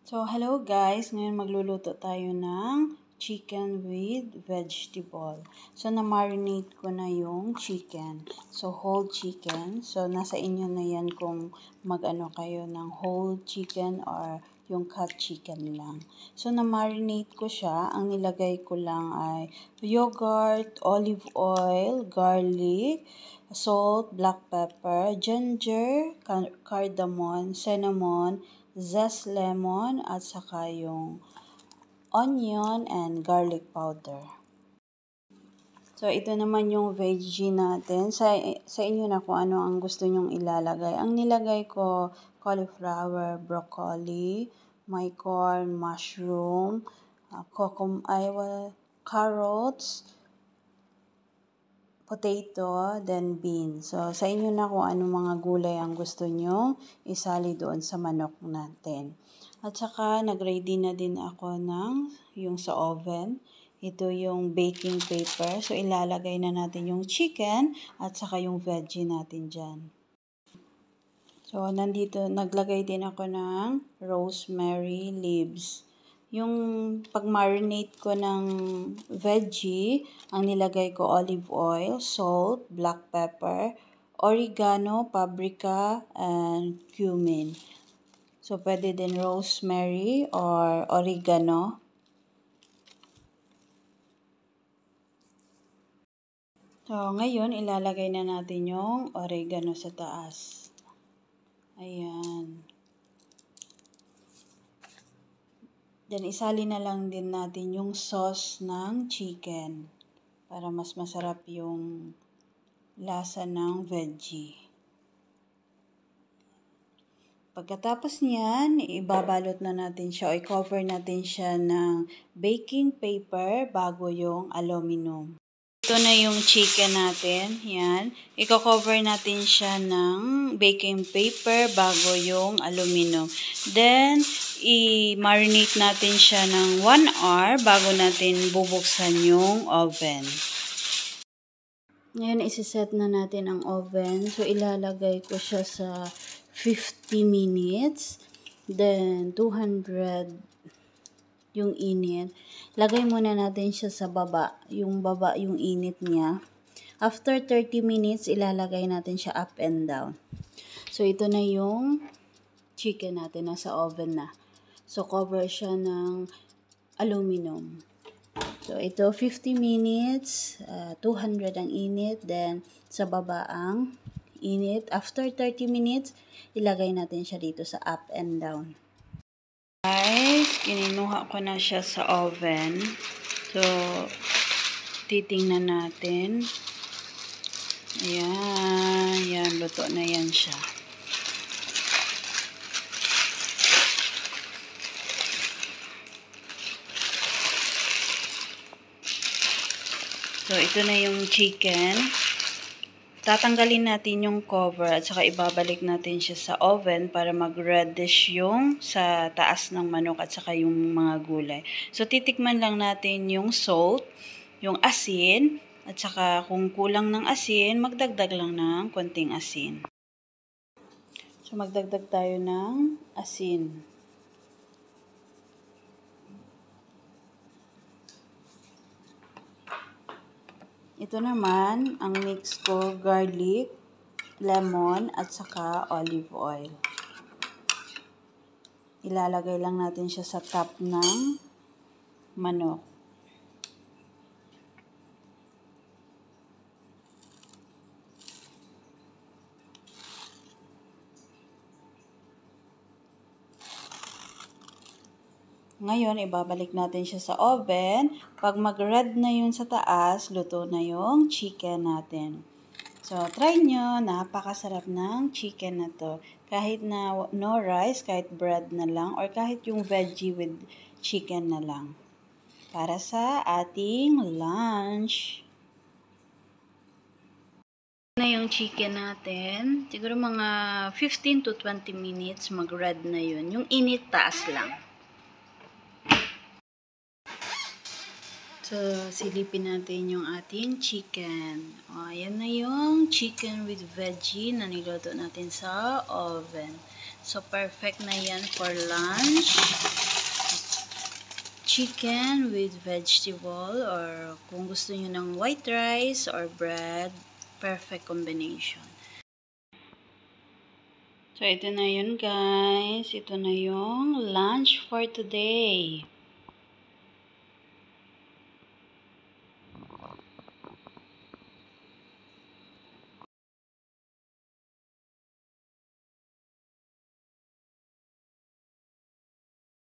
So, hello guys! Ngayon magluluto tayo ng chicken with vegetable. So, na-marinate ko na yung chicken. So, whole chicken. So, nasa inyo na yan kung mag-ano kayo ng whole chicken or yung cut chicken lang. So, na-marinate ko siya. Ang nilagay ko lang ay yogurt, olive oil, garlic, salt, black pepper, ginger, cardamom, cinnamon, zest lemon, at saka yung onion and garlic powder. So, ito naman yung veggie natin. Sa inyo na kung ano ang gusto nyong ilalagay. Ang nilagay ko, cauliflower, broccoli, may corn, mushroom, carrots, potato, then beans. So, sa inyo na kung anong mga gulay ang gusto nyo isali doon sa manok natin. At saka, nag-ready na din ako ng yung sa oven. Ito yung baking paper. So, ilalagay na natin yung chicken at saka yung veggie natin dyan. So, naglagay din ako ng rosemary leaves. Yung pag-marinate ko ng veggie, ang nilagay ko olive oil, salt, black pepper, oregano, paprika, and cumin. So, pwede din rosemary or oregano. So, ngayon, ilalagay na natin yung oregano sa taas. Ayan. Then, isali na lang din natin yung sauce ng chicken para mas masarap yung lasa ng veggie. Pagkatapos niyan, ibabalot na natin siya o i-cover natin siya ng baking paper bago yung aluminum. Ito na yung chicken natin. Yan. I-cover natin siya ng baking paper bago yung aluminum. Then, i-marinate natin siya ng 1 hour bago natin bubuksan yung oven. Ngayon, isi-set na natin ang oven. So, ilalagay ko siya sa 50 minutes. Then, 200 yung init. Lagay muna natin siya sa baba. Yung baba, yung init niya. After 30 minutes, ilalagay natin siya up and down. So, ito na yung chicken natin. Nasa oven na. So, cover siya ng aluminum. So, ito 50 minutes, 200 ang init, then sa baba ang init. After 30 minutes, ilagay natin siya dito sa up and down. Guys, kininuha ko na siya sa oven. So, titingnan natin. Ayan, yan, luto na yan siya. So, ito na yung chicken. Tatanggalin natin yung cover at saka ibabalik natin siya sa oven para mag-reddish yung sa taas ng manok at saka yung mga gulay. So, titikman lang natin yung salt, yung asin, at saka kung kulang ng asin, magdagdag lang ng konting asin. So, magdagdag tayo ng asin. Ito naman, ang mix ko, garlic, lemon, at saka olive oil. Ilalagay lang natin siya sa top ng manok. Ngayon, ibabalik natin siya sa oven. Pag mag-red na yun sa taas, luto na yung chicken natin. So, try nyo. Napakasarap ng chicken na to. Kahit na no rice, kahit bread na lang, or kahit yung veggie with chicken na lang. Para sa ating lunch. Na yung chicken natin. Siguro mga 15 to 20 minutes mag-red na yun. Yung init taas lang. So, silipin natin yung ating chicken. O, ayan na yung chicken with veggie na niluto natin sa oven. So, perfect na yan for lunch. Chicken with vegetable, or kung gusto nyo ng white rice or bread, perfect combination. So, ito na yun guys. Ito na yung lunch for today.